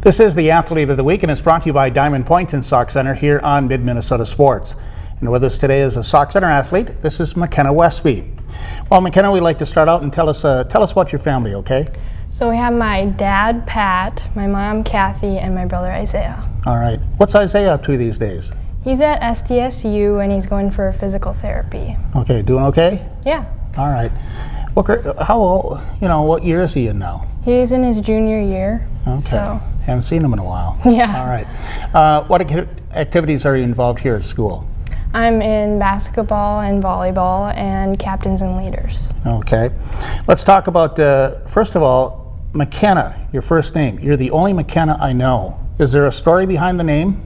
This is the Athlete of the Week, and it's brought to you by Diamond Point and Sauk Centre here on Midmnsports. And with us today is a Sauk Centre athlete. This is McKenna Westby. Well, McKenna, we'd like to start out and tell us about your family, okay? So we have my dad, Pat, my mom, Kathy, and my brother, Isaiah. All right. What's Isaiah up to these days? He's at SDSU, and he's going for physical therapy. Okay, doing okay? Yeah. All right. How old, what year is he in now? He's in his junior year. Okay. So. Haven't seen him in a while. Yeah. All right. What activities are you involved here at school? I'm in basketball and volleyball and captains and leaders. Okay. Let's talk about, first of all, McKenna, your first name. You're the only McKenna I know. Is there a story behind the name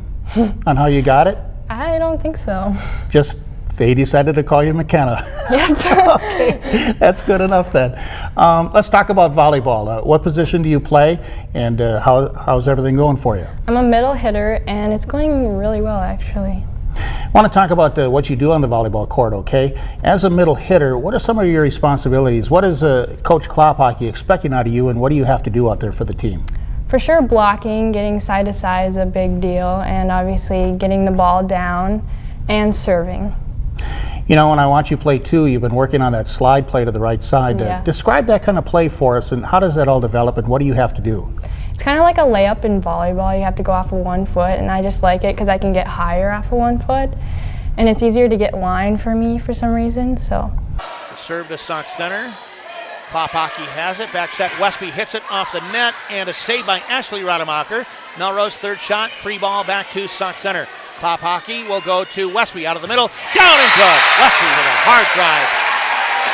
on how you got it? I don't think so. Just they decided to call you McKenna. Yep. Okay, that's good enough then. Let's talk about volleyball. What position do you play, and how's everything going for you? I'm a middle hitter, and it's going really well, actually. I want to talk about what you do on the volleyball court, okay? As a middle hitter, what are some of your responsibilities? What is Coach Klophocky expecting out of you, and what do you have to do out there for the team? For sure, blocking, getting side to side is a big deal, and obviously getting the ball down and serving. You know, when I watch you play too, you've been working on that slide play to the right side. Yeah. Describe that kind of play for us, and how does that all develop, and what do you have to do? It's kind of like a layup in volleyball. You have to go off of 1 foot, and I just like it because I can get higher off of 1 foot, and it's easier to get line for me for some reason. So. The serve to Sauk Centre. Klophocky has it. Back set. Westby hits it off the net, and a save by Ashley Rademacher. Melrose third shot. Free ball back to Sauk Centre. Klophocky will go to Westby out of the middle. Down and good. Westby with a hard drive.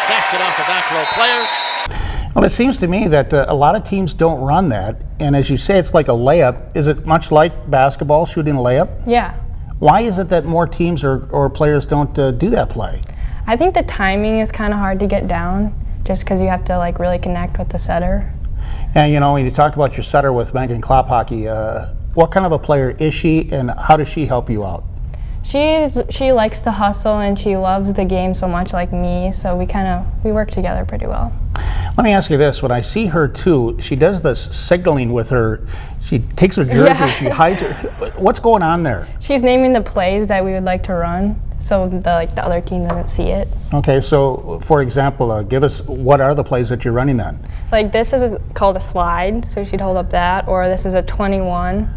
Smashed it off the back row player. Well, it seems to me that a lot of teams don't run that, and as you say, it's like a layup. Is it much like basketball, shooting a layup? Yeah. Why is it that more teams or players don't do that play? I think the timing is kind of hard to get down, just because you have to really connect with the setter. And when you talked about your setter with Megan Klophocky, what kind of a player is she, and how does she help you out? She likes to hustle, and she loves the game so much like me, so we work together pretty well. Let me ask you this. When I see her too, she does this signaling with her. She takes her jersey, Yeah. She hides her. What's going on there? She's naming the plays that we would like to run, so the other team doesn't see it. Okay, so for example, give us what are the plays that you're running then? Like this is called a slide, so she'd hold up that, or this is a 21,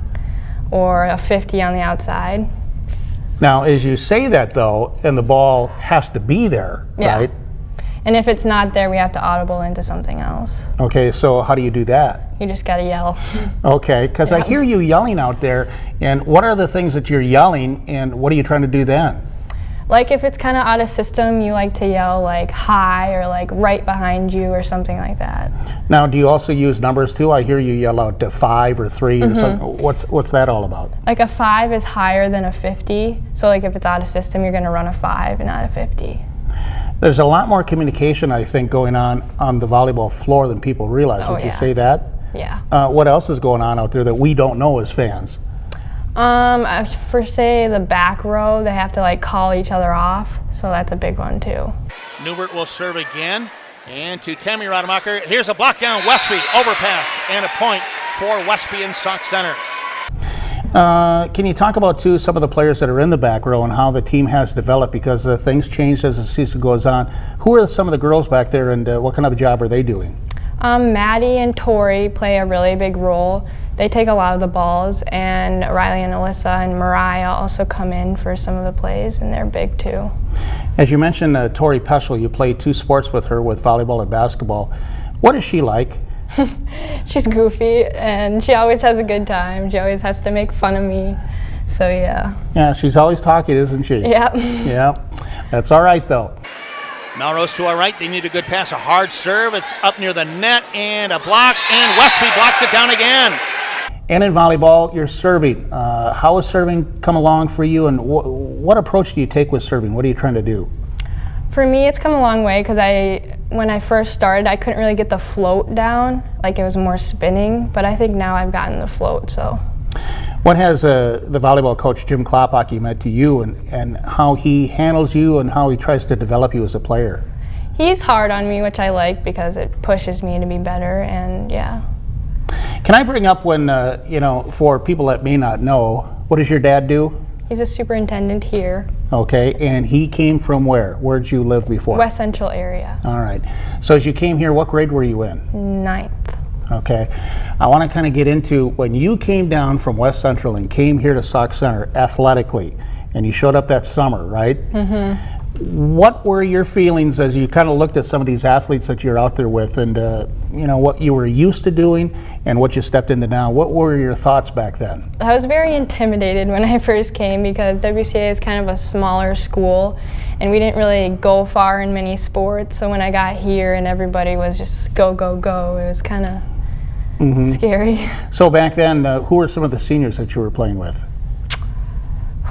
or a 50 on the outside. Now, as you say that though, and the ball has to be there, Yeah. right? And if it's not there, we have to audible into something else. Okay, so how do you do that? You just gotta yell. Okay, because Yeah. I hear you yelling out there, and what are the things that you're yelling, and what are you trying to do then? Like if it's kind of out of system, you like to yell like high or like right behind you or something like that. Now, do you also use numbers too? I hear you yell out 5 or 3 or something. What's that all about? Like a 5 is higher than a 50. So like if it's out of system, you're gonna run a 5 and not a 50. There's a lot more communication, I think, going on the volleyball floor than people realize. Oh, Would you yeah. say that? Yeah. What else is going on out there that we don't know as fans? For say the back row, they have to call each other off, so that's a big one too. Newbert will serve again, and to Tammy Rademacher. Here's a block down Westby, overpass, and a point for Westby and Sauk Centre. Can you talk about too some of the players that are in the back row and how the team has developed, because things change as the season goes on? Who are some of the girls back there, and what kind of a job are they doing? Maddie and Tori play a really big role. They take a lot of the balls, and Riley and Alyssa and Mariah also come in for some of the plays, and they're big too. As you mentioned, Tori Peschel, you play 2 sports with her, with volleyball and basketball. What is she like? She's goofy, and she always has a good time. She always has to make fun of me, so yeah. Yeah, she's always talking, isn't she? Yeah. Yeah, that's all right though. Melrose to our right. They need a good pass, a hard serve. It's up near the net, and a block, and Westby blocks it down again. And in volleyball, you're serving. How has serving come along for you, and what approach do you take with serving? What are you trying to do? For me, it's come a long way because when I first started, I couldn't really get the float down. Like it was more spinning, but I think now I've gotten the float, so. What has the volleyball coach, Jim Klophocky, meant to you, and how he handles you and how he tries to develop you as a player? He's hard on me, which I like because it pushes me to be better, and yeah. Can I bring up when, for people that may not know, what does your dad do? He's a superintendent here. Okay, and he came from where? Where'd you live before? West Central area. All right. So as you came here, what grade were you in? Ninth. Okay. I want to kind of get into when you came down from West Central and came here to Sauk Center athletically, and you showed up that summer, right? Mm-hmm. What were your feelings as you kind of looked at some of these athletes that you're out there with, and what you were used to doing and what you stepped into now? What were your thoughts back then? I was very intimidated when I first came because WCA is kind of a smaller school, and we didn't really go far in many sports. So when I got here and everybody was just go, go, go, it was kind of scary. So back then, who were some of the seniors that you were playing with?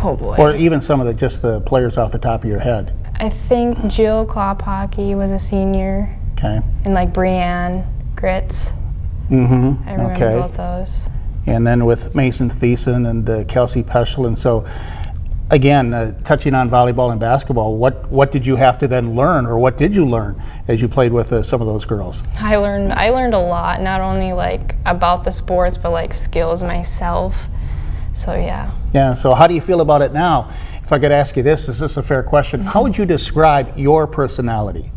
Oh boy. Or even some of the players off the top of your head? I think Jill Klophockey was a senior. Okay. And like Brianne Gritz. Mm-hmm. I remember both those. And then with Mason Thiessen and Kelsey Peschel. And so, again, touching on volleyball and basketball, what did you have to then learn, or what did you learn as you played with some of those girls? I learned a lot, not only like about the sports, but like skills myself. So yeah. Yeah, so how do you feel about it now? If I could ask you this, is this a fair question? How would you describe your personality?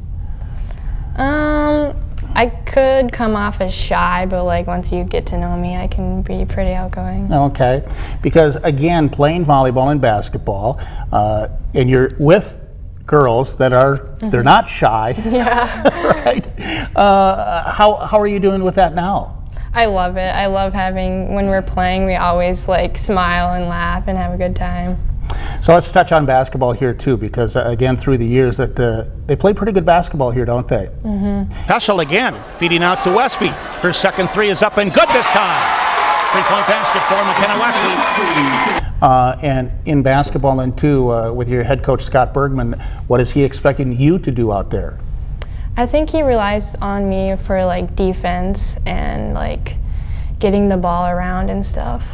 I could come off as shy, but like once you get to know me, I can be pretty outgoing. Okay, because again, playing volleyball and basketball, and you're with girls that are, they're not shy. Yeah. Right? How are you doing with that now? I love it. I love when we're playing, we always like smile and laugh and have a good time. So let's touch on basketball here too, because again, through the years that they play pretty good basketball here, don't they? Mm-hmm. Peschel again, feeding out to Westby. Her second three is up and good this time. 3-point basket for McKenna Westby. And in basketball then too, with your head coach Scott Bergman, what is he expecting you to do out there? I think he relies on me for like defense and like getting the ball around and stuff.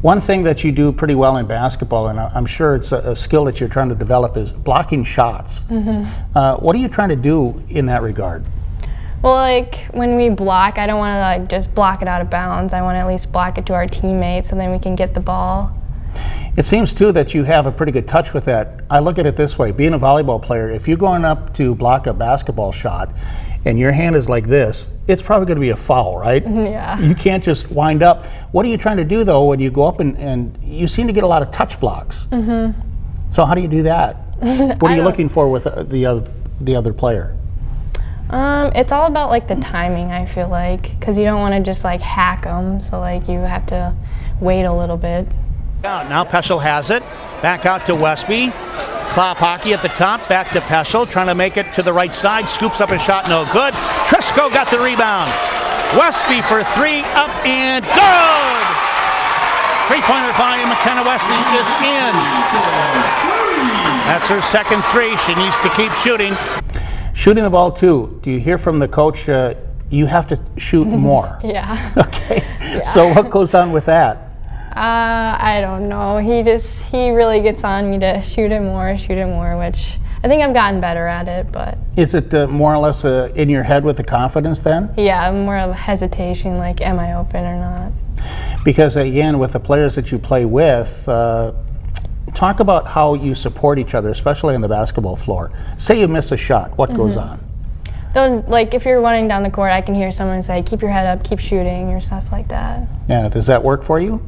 One thing that you do pretty well in basketball, and I'm sure it's a skill that you're trying to develop, is blocking shots. Mm-hmm. What are you trying to do in that regard? Well, like when we block, I don't want to like just block it out of bounds. I want to at least block it to our teammates so then we can get the ball. It seems too that you have a pretty good touch with that. I look at it this way, being a volleyball player, if you're going up to block a basketball shot and your hand is like this, it's probably going to be a foul, right? Yeah. You can't just wind up. What are you trying to do though when you go up and you seem to get a lot of touch blocks? Mm-hmm. So how do you do that? What are you looking for with the other player? It's all about like the timing, I feel like, because you don't want to just like hack them, so like you have to wait a little bit. Now Peschel has it. Back out to Westby. Klophockey at the top. Back to Peschel. Trying to make it to the right side. Scoops up a shot. No good. Trisco got the rebound. Westby for three. Up and good! Three-pointer by McKenna Westby is in. That's her second three. She needs to keep shooting. Shooting the ball too. Do you hear from the coach you have to shoot more? Yeah. Okay. Yeah. So what goes on with that? I don't know. He really gets on me to shoot it more, which I think I've gotten better at it, but. Is it more or less in your head with the confidence then? Yeah, more of a hesitation, like am I open or not? Because again, with the players that you play with, talk about how you support each other, especially on the basketball floor. Say you miss a shot, what goes on? Though, like if you're running down the court, I can hear someone say, keep your head up, keep shooting, or stuff like that. Yeah, does that work for you?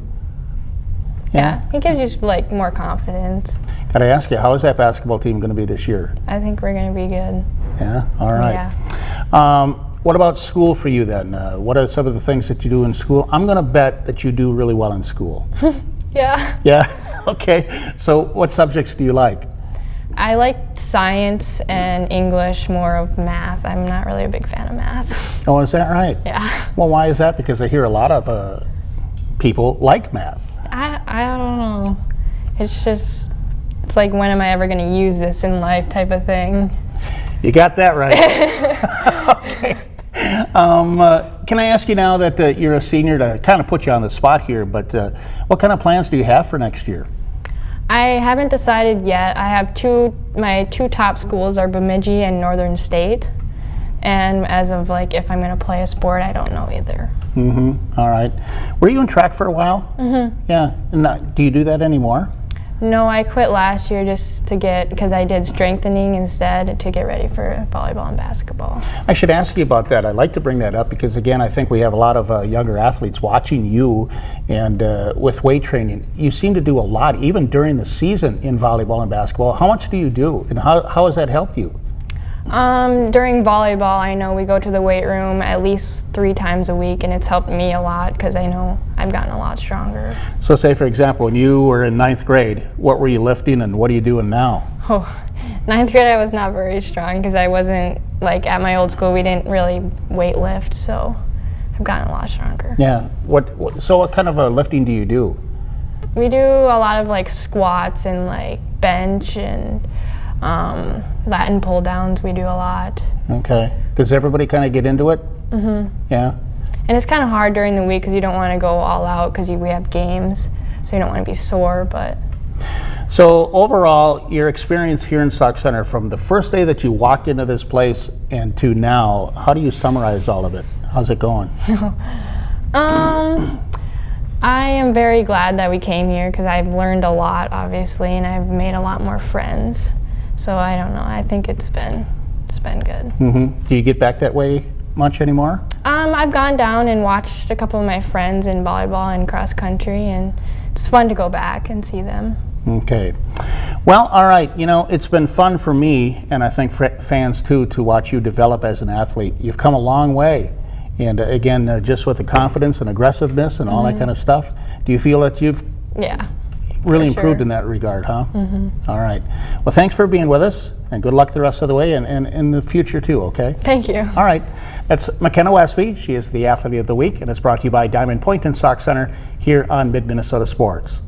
Yeah, it gives you like more confidence. Got to ask you, how is that basketball team going to be this year? I think we're going to be good. Yeah, all right. Yeah. What about school for you then? What are some of the things that you do in school? I'm going to bet that you do really well in school. Yeah. Yeah, okay. So what subjects do you like? I like science and English, more of math. I'm not really a big fan of math. Oh, is that right? Yeah. Well, why is that? Because I hear a lot of people like math. I don't know. It's like, when am I ever going to use this in life type of thing. You got that right. Okay. Can I ask you now that you're a senior, to kind of put you on the spot here, but what kind of plans do you have for next year? I haven't decided yet. I have my two top schools are Bemidji and Northern State. And as of like if I'm going to play a sport, I don't know either. All right. Were you in track for a while? Yeah. And do you do that anymore? No, I quit last year just to because I did strengthening instead to get ready for volleyball and basketball. I should ask you about that. I'd like to bring that up because, again, I think we have a lot of younger athletes watching you, and with weight training, you seem to do a lot, even during the season in volleyball and basketball. How much do you do, and how has that helped you? During volleyball, I know we go to the weight room at least 3 times a week, and it's helped me a lot because I know I've gotten a lot stronger. So say, for example, when you were in 9th grade, what were you lifting and what are you doing now? Oh, 9th grade I was not very strong because I wasn't, like at my old school, we didn't really weight lift, so I've gotten a lot stronger. Yeah. So what kind of lifting do you do? We do a lot of like squats and like bench and Latin pull downs. We do a lot. Okay. Does everybody kind of get into it? Yeah. And it's kind of hard during the week because you don't want to go all out because we have games, so you don't want to be sore. But so overall, your experience here in Sauk Center from the first day that you walked into this place and to now, how do you summarize all of it? How's it going? I am very glad that we came here because I've learned a lot, obviously, and I've made a lot more friends. So I don't know. I think it's been good. Do you get back that way much anymore? I've gone down and watched a couple of my friends in volleyball and cross country, and it's fun to go back and see them. Okay. Well, all right. You know, it's been fun for me, and I think fans too, to watch you develop as an athlete. You've come a long way. And again, just with the confidence and aggressiveness and all that kind of stuff, do you feel that you've really improved in that regard, huh? All right. Well, thanks for being with us, and good luck the rest of the way and in the future too, okay? Thank you. All right. That's McKenna Westby. She is the Athlete of the Week, and it's brought to you by Diamond Point and Sauk Center here on Mid-Minnesota Sports.